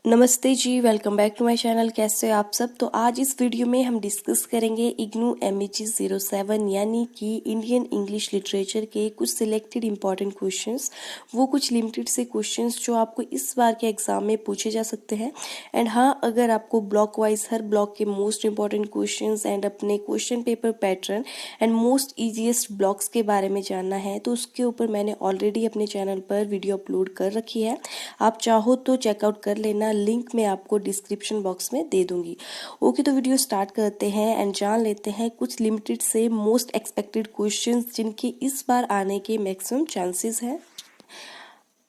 नमस्ते जी, welcome back to my channel. कैसे हो आप सब। तो आज इस वीडियो में हम डिस्कस करेंगे इग्नू MEG 07 यानी कि इंडियन इंग्लिश लिटरेचर के कुछ सिलेक्टेड इंपॉर्टेंट क्वेश्चंस, वो कुछ लिमिटेड से क्वेश्चंस जो आपको इस बार के एग्जाम में पूछे जा सकते हैं। एंड हाँ, अगर आपको ब्लॉक वाइज हर ब्लॉक के मोस्ट इंपॉर्टेंट क्वेश्चंस एंड अपने question paper pattern and most easiest blocks के बारे में जानना है तो उसके ऊपर मैंने ऑलरेडी अपने चैनल पर वीडियो अपलोड कर रखी है। आप चाहो तो चेकआउट कर लेना, लिंक मैं आपको डिस्क्रिप्शन बॉक्स में दे दूंगी। ओके, तो वीडियो स्टार्ट करते हैं एंड जान लेते हैं कुछ लिमिटेड से मोस्ट एक्सपेक्टेड क्वेश्चंस जिनके इस बार आने के मैक्सिमम चांसेस हैं।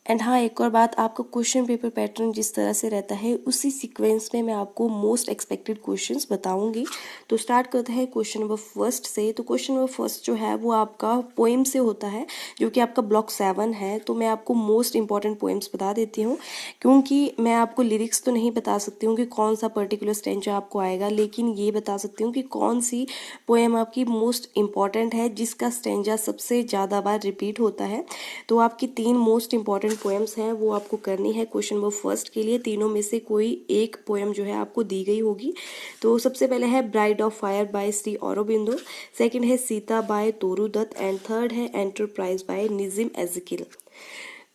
एंड हाँ, एक और बात, आपका क्वेश्चन पेपर पैटर्न जिस तरह से रहता है उसी सीक्वेंस में मैं आपको मोस्ट एक्सपेक्टेड क्वेश्चंस बताऊंगी। तो स्टार्ट करते हैं क्वेश्चन नंबर फर्स्ट से। तो क्वेश्चन नंबर फर्स्ट जो है वो आपका पोएम से होता है, जो कि आपका ब्लॉक 7 है। तो मैं आपको मोस्ट इंपॉर्टेंट पोएम्स बता देती हूँ, क्योंकि मैं आपको लिरिक्स तो नहीं बता सकती हूँ कि कौन सा पर्टिकुलर स्टेंजा आपको आएगा, लेकिन ये बता सकती हूँ कि कौन सी पोएम आपकी मोस्ट इंपॉर्टेंट है, जिसका स्टेंजा सबसे ज़्यादा बार रिपीट होता है। तो आपकी 3 मोस्ट इंपॉर्टेंट पोएम्स हैं वो आपको करनी है क्वेश्चन नंबर फर्स्ट के लिए। तीनों में से कोई एक पोएम जो है आपको दी गई होगी। तो सबसे पहले है bride of fire by Shri Aurobindo, second है Sita by Toru Dutt and third है एंटरप्राइज बाय निजिम एज़ेकिल।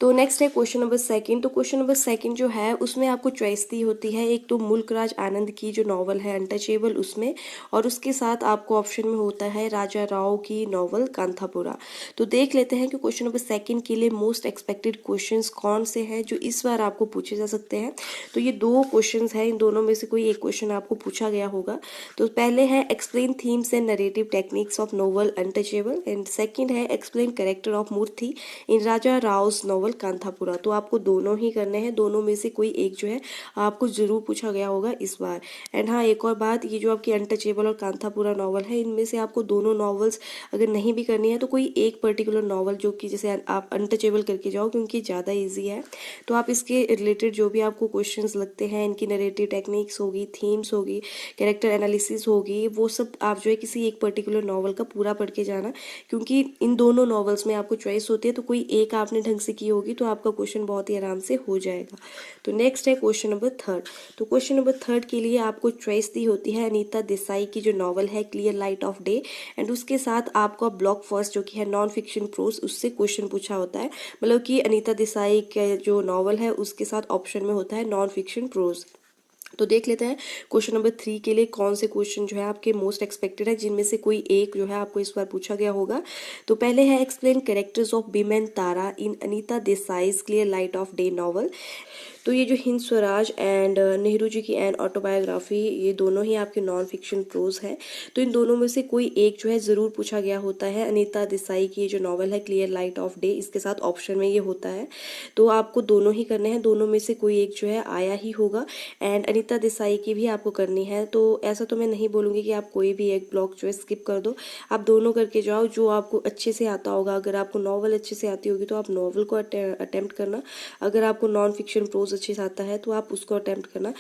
तो नेक्स्ट है क्वेश्चन नंबर सेकंड। तो क्वेश्चन नंबर सेकंड जो है उसमें आपको चॉइस दी होती है, एक तो मुल्कराज आनंद की जो नॉवल है अनटचेबल उसमें, और उसके साथ आपको ऑप्शन में होता है राजा राव की नॉवल कांथापुरा। तो देख लेते हैं कि क्वेश्चन नंबर सेकंड के लिए मोस्ट एक्सपेक्टेड क्वेश्चंस कौन से हैं जो इस बार आपको पूछे जा सकते हैं। तो ये 2 क्वेश्चंस हैं, इन दोनों में से कोई एक क्वेश्चन आपको पूछा गया होगा। तो पहले है explain themes and narrative techniques of novel untouchable and second है explain character of Murthy in Raja Rao's novel Kanthapura. तो आपको दोनों ही करने हैं, दोनों में से कोई एक जो है आपको जरूर पूछा गया होगा इस बार। एंड हाँ, एक और बात, ये जो आपकी अनटचेबल और कांथापुरा नॉवल है, इनमें से आपको दोनों नॉवेल्स अगर नहीं भी करनी है तो कोई एक पर्टिकुलर नॉवल जो कि जैसे आप अनटचेबल करके जाओ, क्योंकि ज़्यादा ईजी है। तो आप इसके रिलेटेड जो भी आपको क्वेश्चंस लगते हैं, इनकी नरेटिव टेक्निक्स होगी, थीम्स होगी, कैरेक्टर एनालिसिस होगी, वो सब आप जो है किसी एक पर्टिकुलर नॉवल का पूरा पढ़ के जाना, क्योंकि इन दोनों नॉवेल्स में आपको चॉइस होती है। तो कोई एक आपने ढंग से की होगी तो आपका क्वेश्चन बहुत ही आराम से हो जाएगा। तो नेक्स्ट है क्वेश्चन नंबर थर्ड। तो क्वेश्चन नंबर थर्ड के लिए आपको चॉइस दी होती है अनीता देसाई की जो नॉवल है clear light of day, and उसके साथ आपका ब्लॉक फर्स्ट जो कि है नॉन फिक्शन प्रोज, उससे क्वेश्चन पूछा होता है। मतलब कि अनीता देसाई का जो नॉवल है उसके साथ ऑप्शन में होता है नॉन फिक्शन प्रोज। तो देख लेते हैं क्वेश्चन नंबर 3 के लिए कौन से क्वेश्चन जो है आपके मोस्ट एक्सपेक्टेड है, जिनमें से कोई एक जो है आपको इस बार पूछा गया होगा। तो पहले है explain characters of Bim and Tara in Anita Desai's clear light of day novel. तो ये जो हिंद स्वराज एंड नेहरू जी की एन ऑटोबायोग्राफी, ये दोनों ही आपके नॉन फिक्शन प्रोज हैं। तो इन दोनों में से कोई एक जो है ज़रूर पूछा गया होता है। अनीता देसाई की जो नॉवल है क्लियर लाइट ऑफ डे, इसके साथ ऑप्शन में ये होता है। तो आपको दोनों ही करने हैं, दोनों में से कोई एक जो है आया ही होगा। एंड अनीता देसाई की भी आपको करनी है। तो ऐसा तो मैं नहीं बोलूँगी कि आप कोई भी एक ब्लॉक जो है स्किप कर दो, आप दोनों करके जाओ जो आपको अच्छे से आता होगा। अगर आपको नॉवल अच्छे से आती होगी तो आप नॉवल को अटेम्प्ट करना, अगर आपको नॉन फिक्शन प्रोज अच्छे से आता है तो आप उसको अटेम्प्ट करना।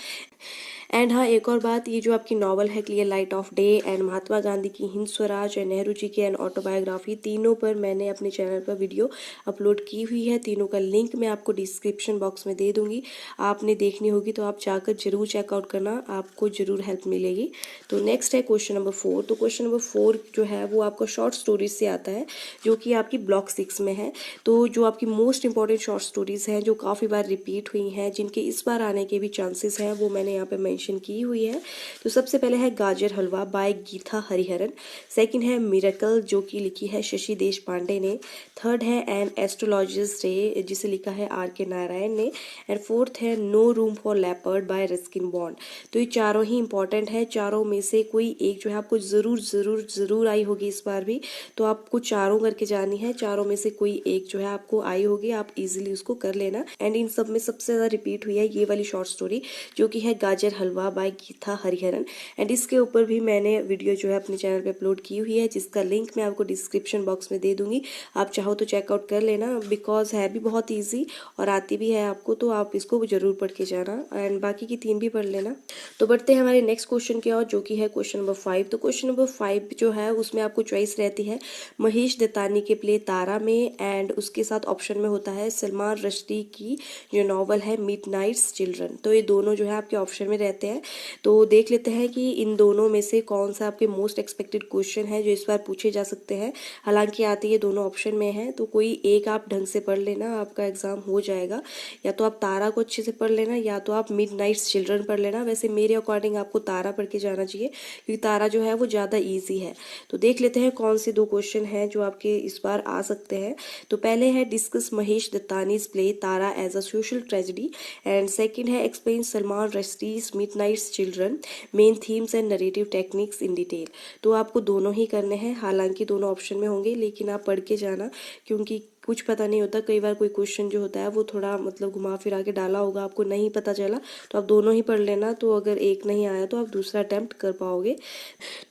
एंड हाँ, एक और बात, ये जो आपकी नॉवल है clear light of day and Mahatma Gandhi की हिंद स्वराज एंड नेहरू जी की एन ऑटोबायोग्राफी, तीनों पर मैंने अपने चैनल पर वीडियो अपलोड की हुई है। तीनों का लिंक मैं आपको डिस्क्रिप्शन बॉक्स में दे दूंगी, आपने देखनी होगी तो आप जाकर जरूर चेकआउट करना, आपको जरूर हेल्प मिलेगी। तो नेक्स्ट है क्वेश्चन नंबर 4। तो क्वेश्चन नंबर 4 जो है वो आपका शॉर्ट स्टोरीज से आता है, जो कि आपकी ब्लॉक 6 में है। तो जो आपकी मोस्ट इंपॉर्टेंट शॉर्ट स्टोरीज हैं जो काफ़ी बार रिपीट हुई हैं, जिनके इस बार आने के भी चांसेस हैं, वो मैंने यहाँ पे मेंशन की हुई है। तो सबसे पहले है गाजर हलवा बाय गीता हरिहरन, सेकंड है मिरेकल जो कि लिखी है शशि देश पांडे ने, थर्ड है एन एस्ट्रोलॉजिस्ट डे जिसे लिखा है RK नारायण ने, एंड फोर्थ है no room for leopard by Ruskin Bond. तो ये चारों ही इंपॉर्टेंट है, चारों में से कोई एक जो है आपको जरूर जरूर जरूर आई होगी इस बार भी। तो आपको चारों करके जानी है, चारों में से कोई एक जो है आपको आई होगी, आप इजीली उसको कर लेना। एंड इन सब में सबसे ज्यादा रिपीट हुई है ये वाली शॉर्ट स्टोरी जो कि है गाजर हलवा बाय गीता हरिहरन, एंड इसके ऊपर भी मैंने वीडियो जो है अपने चैनल पे अपलोड की हुई है, जिसका लिंक मैं आपको डिस्क्रिप्शन बॉक्स में दे दूंगी। आप चाहो तो चेकआउट कर लेना, बिकॉज है भी बहुत ईजी और आती भी है आपको, तो आप इसको जरूर पढ़ के जाना एंड बाकी की 3 भी पढ़ लेना। तो बढ़ते हैं हमारे नेक्स्ट क्वेश्चन की ओर, जो कि है क्वेश्चन नंबर 5। तो क्वेश्चन नंबर 5 जो है उसमें आपको चॉइस रहती है महेश दत्तानी के प्ले तारा में, एंड उसके साथ ऑप्शन में होता है सलमान रश्दी की जो नॉवल है मिडनाइट्स चिल्ड्रन। तो ये दोनों जो है आपके ऑप्शन में रहते हैं। तो देख लेते हैं कि इन दोनों में से कौन सा आपके मोस्ट एक्सपेक्टेड क्वेश्चन है जो इस बार पूछे जा सकते हैं। हालांकि आते ये दोनों ऑप्शन में है, तो कोई एक आप ढंग से पढ़ लेना, आपका एग्जाम हो जाएगा। या तो आप तारा को अच्छे से पढ़ लेना, या तो आप मिडनाइट्स चिल्ड्रन पढ़ लेना। वैसे मेरे अकॉर्डिंग आपको तारा पढ़ के जाना चाहिए, क्योंकि तारा जो है वो ज़्यादा ईजी है। तो देख लेते हैं कौन से दो क्वेश्चन हैं जो आपके इस बार आ सकते हैं। तो पहले है discuss Mahesh Dattani's play Tara as a social tragedy, and second है explain Salman Rushdie's midnight's children main themes and narrative techniques in detail. तो आपको दोनों ही करने हैं, हालांकि दोनों ऑप्शन में होंगे, लेकिन आप पढ़ के जाना, क्योंकि कुछ पता नहीं होता, कई बार कोई क्वेश्चन जो होता है वो थोड़ा मतलब घुमा फिरा के डाला होगा, आपको नहीं पता चला, तो आप दोनों ही पढ़ लेना। तो अगर एक नहीं आया तो आप दूसरा अटेम्प्ट कर पाओगे।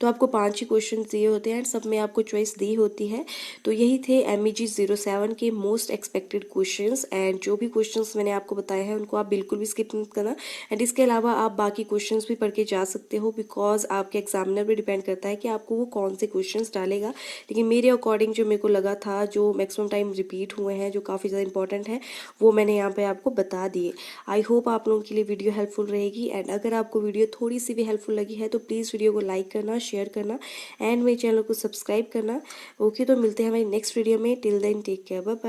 तो आपको 5 ही क्वेश्चन दिए होते हैं एंड सब में आपको चॉइस दी होती है। तो यही थे MEG 07 के मोस्ट एक्सपेक्टेड क्वेश्चंस, एंड जो भी क्वेश्चंस मैंने आपको बताए हैं उनको आप बिल्कुल भी स्किप मत करना। एंड इसके अलावा आप बाकी क्वेश्चंस भी पढ़ के जा सकते हो, बिकॉज आपके एग्जामिनर पे डिपेंड करता है कि आपको वो कौन से क्वेश्चंस डालेगा। लेकिन मेरे अकॉर्डिंग जो मेरे को लगा था, जो मैक्सिमम टाइम रिपीट हुए हैं, जो काफ़ी ज़्यादा इंपॉर्टेंट है, वो मैंने यहाँ पे आपको बता दिए। आई होप आप लोगों के लिए वीडियो हेल्पफुल रहेगी। एंड अगर आपको वीडियो थोड़ी सी भी हेल्पफुल लगी है तो प्लीज़ वीडियो को लाइक करना, शेयर करना एंड मेरे चैनल को सब्सक्राइब करना। ओके, तो मिलते हैं हमारी नेक्स्ट वीडियो में। Till then take care, bye bye.